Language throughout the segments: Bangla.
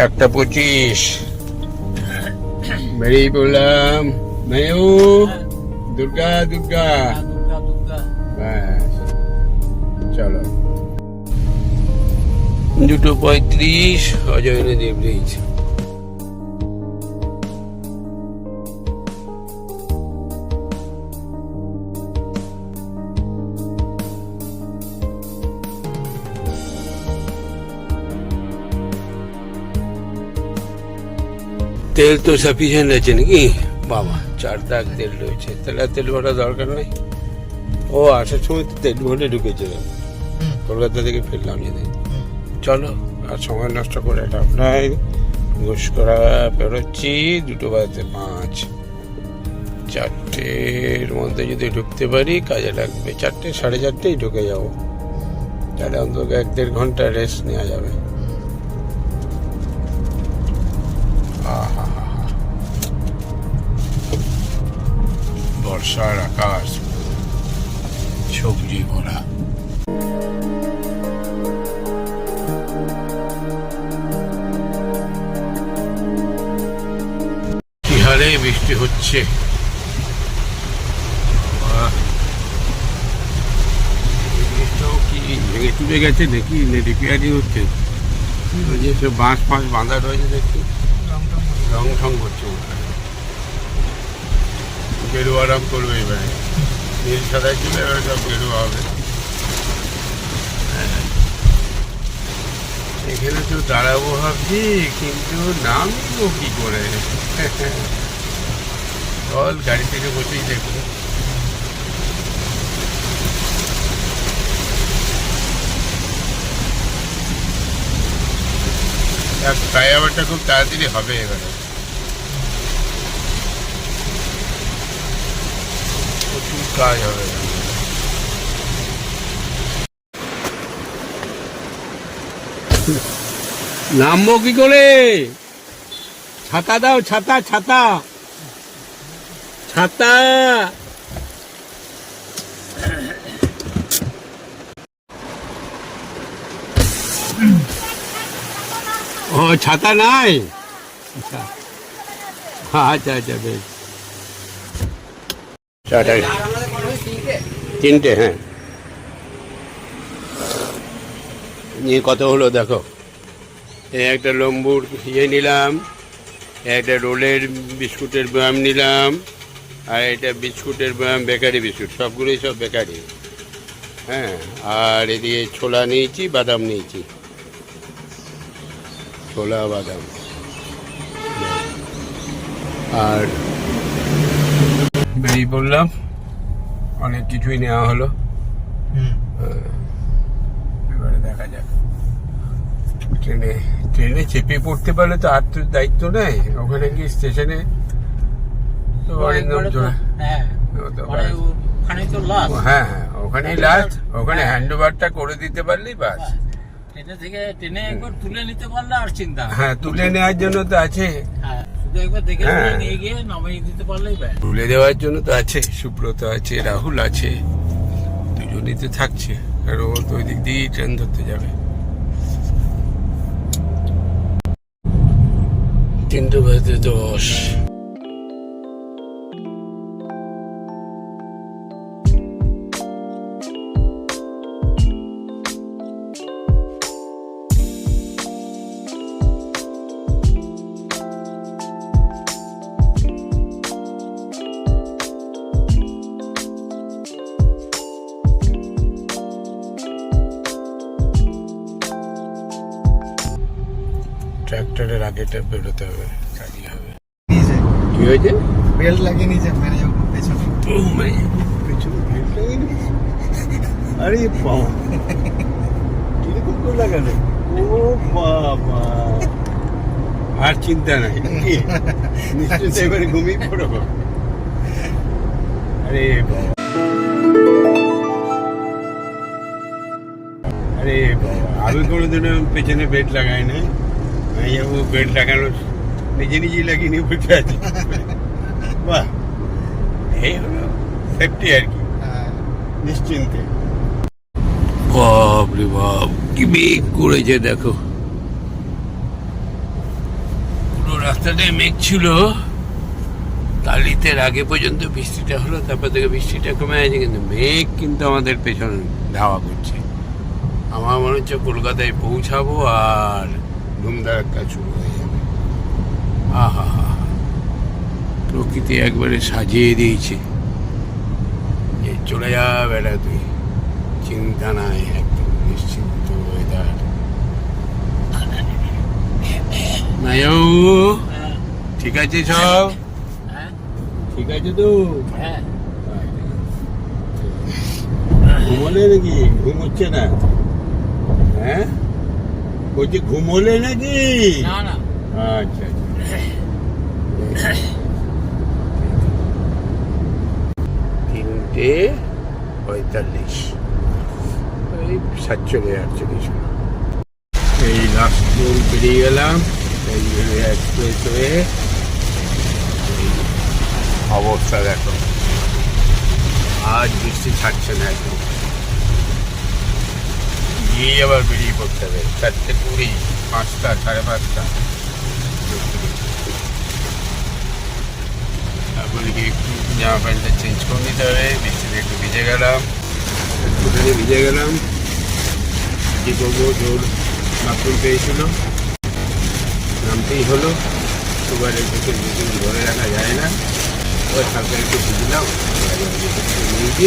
1:25 বেরিয়ে পড়লাম। মেয়ু দুর্গা দুর্গা ব্যাস চলো। 2:35 অজয় নদী ব্রিজ। তেল তো সাফিসিয়েন্ট আছে নাকি? বাবা 4 দাগ তেল রয়েছে, তাহলে তেল ভরা দরকার নেই। ও আসার সময় তো তেল ভরে ঢুকেছিল, কলকাতা থেকে ফিরলাম যেদিন। চলো আর সময় নষ্ট করে লাভ নাই। ঘুষকরা বেরোচ্ছি 2:05। 4টের মধ্যে যদি ঢুকতে পারি কাজে লাগবে। 4টে 4:30 ঢুকে যাবো, তাহলে অন্তত 1-1.5 ঘন্টা রেস্ট নেওয়া যাবে। বর্ষার আকাশ সবজি ভরা। কি হারে বৃষ্টি হচ্ছে, কি ভেঙে চুড়ে গেছে দেখি, রিপেয়ারিং হচ্ছে। সব বাঁশ ফাঁস বাঁধা রয়েছে দেখি, রং ঠং করছে। গেরুয়া রং করবে এবারে, নীল সাদা ছিল এবারে সব গেরুয়া হবে। এখানে তো দাঁড়াবো ভাবছি, কিন্তু নামবো কি করে? চল গাড়ি থেকে বসেই দেখবো। ফ্লাইওভারটা খুব তাড়াতাড়ি হবে এবারে, প্রচুর কাজ হবে। নামবো কি করে? ছাতা দাও, ছাতা ছাতা ছাতা। ও ছাতা নাই? আচ্ছা আচ্ছা আচ্ছা বেশ। 3টে হ্যাঁ। নিয়ে কত হলো দেখো। একটা লম্বুর ইয়ে নিলাম, একটা রোলের বিস্কুটের ব্যায়াম নিলাম, আর এটা বিস্কুটের ব্যায়াম বেকারি বিস্কুট, সবগুলোই সব বেকারি। হ্যাঁ, আর এদিকে ছোলা নিয়েছি, বাদাম নিয়েছি, ছোলা বাদাম। আর বেরিয়ে পড়লাম, অনেক কিছুই নেওয়া হলো। এবারে দেখা যাক। ট্রেনে চেপে পড়তে পারলে তো আর তো দায়িত্ব নেই, ওখানে গিয়ে স্টেশনে হ্যাঁ ওখানেই লাস্ট, ওখানে হ্যান্ড ওভারটা করে দিতে পারলেই বাস। হ্যাঁ তুলে নেওয়ার জন্য তো আছে, তুলে দেওয়ার জন্য তো আছে, সুব্রত আছে, রাহুল আছে, দুজনই তো থাকছে। আর ও তো ওই দিক দিয়েই ট্রেন ধরতে যাবে। 3:10। ট্র্যাক্টরের আগেটা বেরোতে হবে, গাড়ি হবে। কি হয়েছে? বেল্ট লাগিয়ে নিয়েছে ম্যানেজার পেছনে। ও পেছনে বেল্ট লাগিয়ে নিয়েছে? আরে বাবা, কিরকম করে লাগানো? ও বাবা, আর চিন্তা নাই, নিশ্চয়ই এবারে ঘুমিয়ে পড়বো। আরে বাবা, আরে বাবা, আমি কোনোদিনও পেছনে বেল্ট লাগাই নাই। ও বেল্ট লাগানো নিজে নিজেই লাগিয়ে নিয়ে বসে আছে। বাহ, এই হলো সেফটি আর কি, নিশ্চিন্তে। বাপ রে বাপ, কি বেগ করেছে দেখো। রাস্তাটায় মেঘ ছিল, কালিতের আগে পর্যন্ত বৃষ্টিটা হলো, তারপর থেকে বৃষ্টিটা কমে গেছে, কিন্তু মেঘ কিন্তু আমাদের পেছন ধাওয়া করছে। আমার মনে হচ্ছে কলকাতায় পৌঁছাবো আর ধুমধারাক্কা শুরু হয়ে যাবে। আহা হা, প্রকৃতি একবারে সাজিয়ে দিয়েছে যে চলে যা বেড়া, তুই চিন্তা নাই, একদম নিশ্চিন্ত ওয়েদার। নাইও, ঠিক আছে সব? ঠিক আছে তো? ঘুমোলে নাকি? ঘুম হচ্ছে না? হ্যাঁ, বলছি ঘুমোলে নাকি? আচ্ছা আচ্ছা। 3:45, ওই 47-48। এই লাস্ট টোল পেরিয়ে গেলাম, এক্সপ্রেস হয়ে। অবস্থা দেখো, আজ বৃষ্টি ছাড়ছে না একদম। গিয়ে আবার বেরিয়ে পড়তে হবে 4:20, 5টা, 5:30। তারপরে গিয়ে একটু জামা প্যান্টটা চেঞ্জ করে নিতে হবে। বৃষ্টিতে একটু ভিজে গেলাম, কি করবো, জোর বাথরুম পেয়েছিল, নামতেই হলো। সুগারের ভিতরে দুদিন ধরে রাখা যায় না, ওই হালকা একটু বুঝলাম নিয়েছি।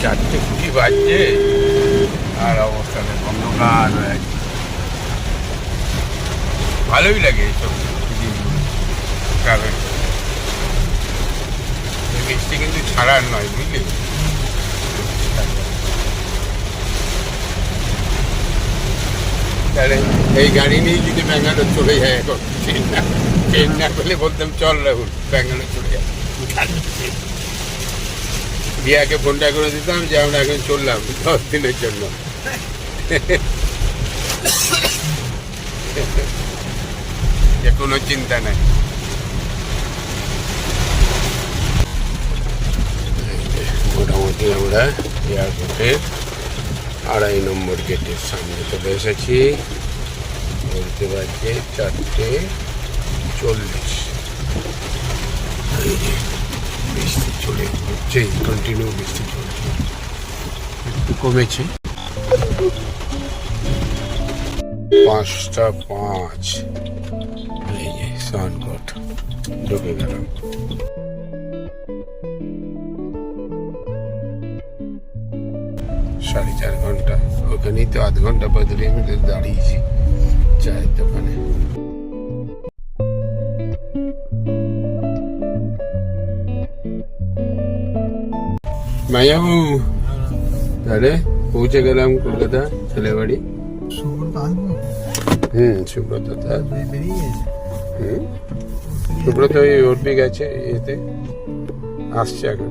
চারটে 20 বাজছে আর অবস্থাটা অন্ধকার হয়ে আছে। ভালোই লাগে এইসব ট্রাভেল। বৃষ্টি কিন্তু ছাড়ার নয়, বুঝলি? তাহলে এই গাড়ি নিয়ে যদি ব্যাঙ্গালোর চলে যায়, এখন ট্রেন না পেলে বলতাম চল রাহুল ব্যাঙ্গালোর চলে যায়। রিয়াকে ফোনটা করে দিতাম যে আমরা এখন চললাম 10 দিনের জন্য। যে কোনো চিন্তা নাই। মোটামুটি আমরা এয়ারপোর্টের 2.5 নম্বর গেটের সামনে চলে এসেছি। বলতে পারছে 4:40। বৃষ্টি চলে হচ্ছে, কন্টিনিউ বৃষ্টি চলছে, একটু কমেছে। 5:05, এই যে সানকট ঢুকে গেলাম। সাড়ে 4 ঘন্টা, ওখানেই তো আধ ঘন্টা 45 মিনিট দাঁড়িয়েছি চায়ের দোকানে। মায়াবু, তাহলে পৌঁছে গেলাম কলকাতা ছেলেবাড়ি। সুব্রত সুব্রত ওরপি গেছে, এতে আসছে এখন।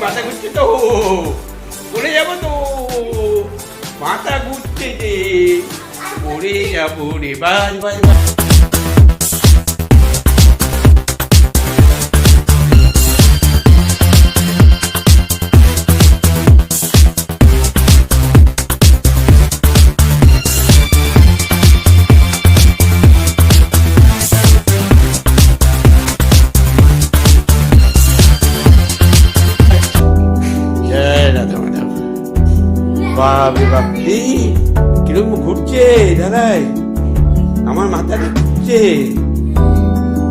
মাথা ঘুরছে তো, পড়ে যাবো তো, মাথা ঘুরছে যে, পড়ে যাবো রে। বাজ বাজ বাজ। বাপরে বাপ, কিরকম ঘুরছে দাদাই, আমার মাথাটা ঘুরছে।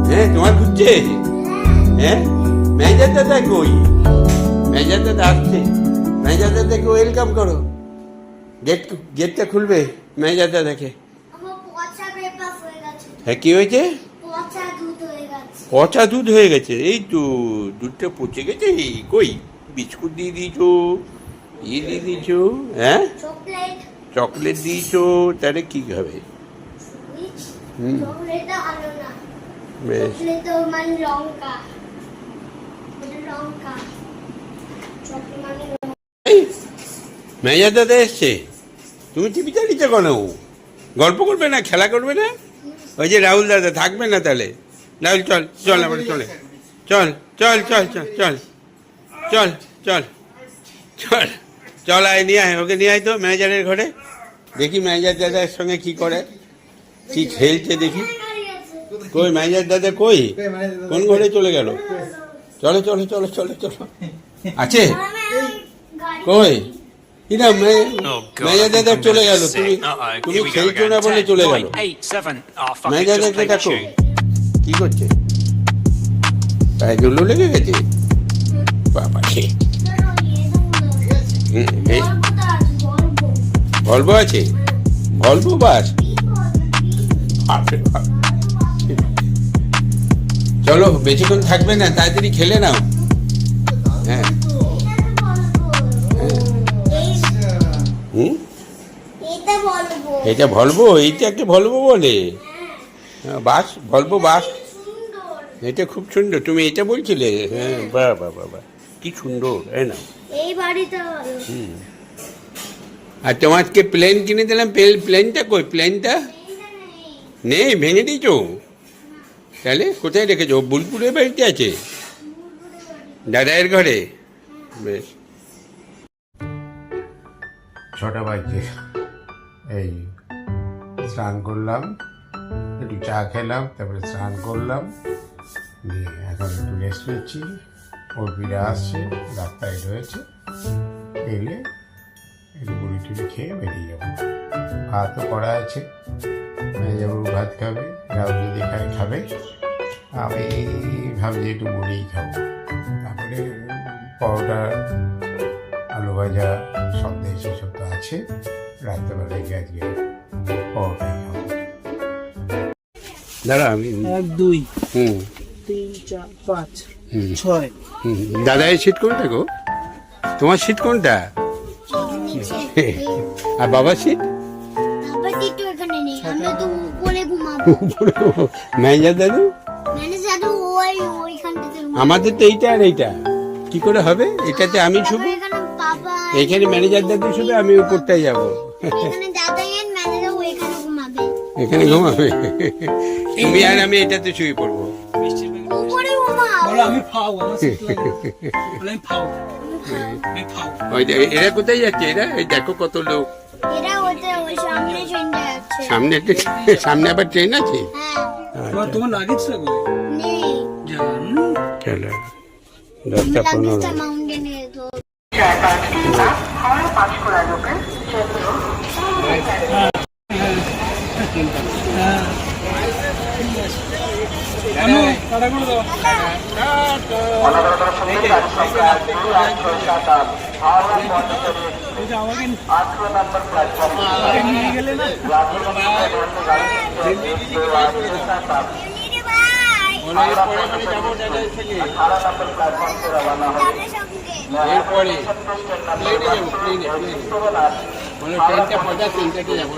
হ্যাঁ, তোমার ঘুরছে? হ্যাঁ, ম্যানেজার দাদা কই? ম্যানেজার দাদা আসছে, ম্যানেজার দাদাকে ওয়েলকাম করো। গেটটা খুলবে ম্যানেজার দাদাকে। হ্যাঁ, কি হয়েছে? পচা দুধ হয়ে গেছে। এই তো দুধটা পচে গেছে। কই বিস্কুট দিয়ে দিয়েছো, দিয়ে দিয়েছো? হ্যাঁ, চকলেট দিয়েছো, তাহলে কি হবে? ম্যানেজার দাদা এসছে, তুমি টিভি চালিয়েছো কেন? গল্প করবে না, খেলা করবে না? ওই যে রাহুল দাদা থাকবে না তাহলে? রাহুল চল চল আবার চলে চল চল চল চল চল চল চল চল চল আয় নিয়ে আয়, ওকে নিয়ে আয় তো ম্যানেজারের ঘরে, দেখি ম্যানেজার দাদার সঙ্গে কি করে, কি খেলছে দেখি। কই ম্যানেজার দাদা কই? কোন ঘরে চলে গেল? চলো চলো চলো চলো চলো, আছে কই? কিনা ম্যানেজার দাদা চলে গেল, তুমি তুমি খেলছো না বলে চলে গেল। ম্যানেজার দাদা দেখো কি করছে, তাই জুলু লেগে গেছে বাবা রে। ভলভো আছে, ভলভো বাস। চলো বেশিক্ষণ থাকবে না, তাড়াতাড়ি খেলে নাও। হ্যাঁ এটা ভলভো, এইটাকে ভলভো বলে। বাস ভলভো বাস, এটা খুব সুন্দর। তুমি এটা বলছিলে? হ্যাঁ বাহ বাহ বাহ বাহ, কি সুন্দর। এই না এই বাড়িটা আর তোমাকে প্লেন কিনে দিলাম, প্লেনটা কই? প্লেনটা নেই, ভেঙে দিয়েছো? তাহলে কোথায় রেখেছো? বুলপুরের বাড়িতে আছে, দাদায়ের ঘরে। বেশ, 6টা বাজছে, এই স্নান করলাম, একটু চা খেলাম, তারপরে স্নান করলাম, দিয়ে এখন একটু রেস্ট নিচ্ছি। অর্পিরা আসছে, রাস্তায় রয়েছে, এলে একটু মুড়ি টুড়ি খেয়ে বেরিয়ে যাবো। ভাতও করা আছে, যাবো ভাত খাবে, রাহুল যদি খায় খাবে, আমি ভাবছি একটু মুড়িই খাবো। তারপরে পরোটা, আলু ভাজা, সন্দেশ এসব তো আছে, রাত্রেবেলায় গিয়ে আজকে পরোটাই খাবো। দাঁড়া আমি 1 2 3 4 5 6। দাদা এই সিট কোনটা গো? তোমার সিট কোনটা? আর বাবার সিট? বাবা তো এখানে নেই, আমরা তো উপরে ঘুমাবো। ম্যানেজার দাদু? ম্যানেজার তো ওইখানটাতে ঘুমাবো। আমাদের তো এইটা আর এইটা কি করে হবে? এটাতে আমি শুভ, এখানে বাবা, এখানে ম্যানেজার দাদু শুবে, আমি উপরটায় যাবো। এখানে দাদা এর ম্যানেজার ওইখানে ঘুমাবে। এখানে ঘুমাবে, তুমি আর আমি এটাতে শুয়ে পড়বো। উপরে ঘুমাও। বলো আমি ফাও, আমার সিট লাগে। বলো আমি ফাও, আমি ফাও। ওই যে এরা কোথায় যাচ্ছে? এরা এই দেখো কত লোক এরা ওই সামনে চলে যাচ্ছে। সামনে, সামনে আবার ট্রেন আছে। হ্যাঁ, তোমার লাগেজ লাগবে নেই। জান। চলো 10টা 15। মাউন্টেনে তো আনো টাটা করে দাও। এই যে আমাকে নিয়ে গেলে না, এরপরে ট্রেনটা 50 মিনিটে যাবো।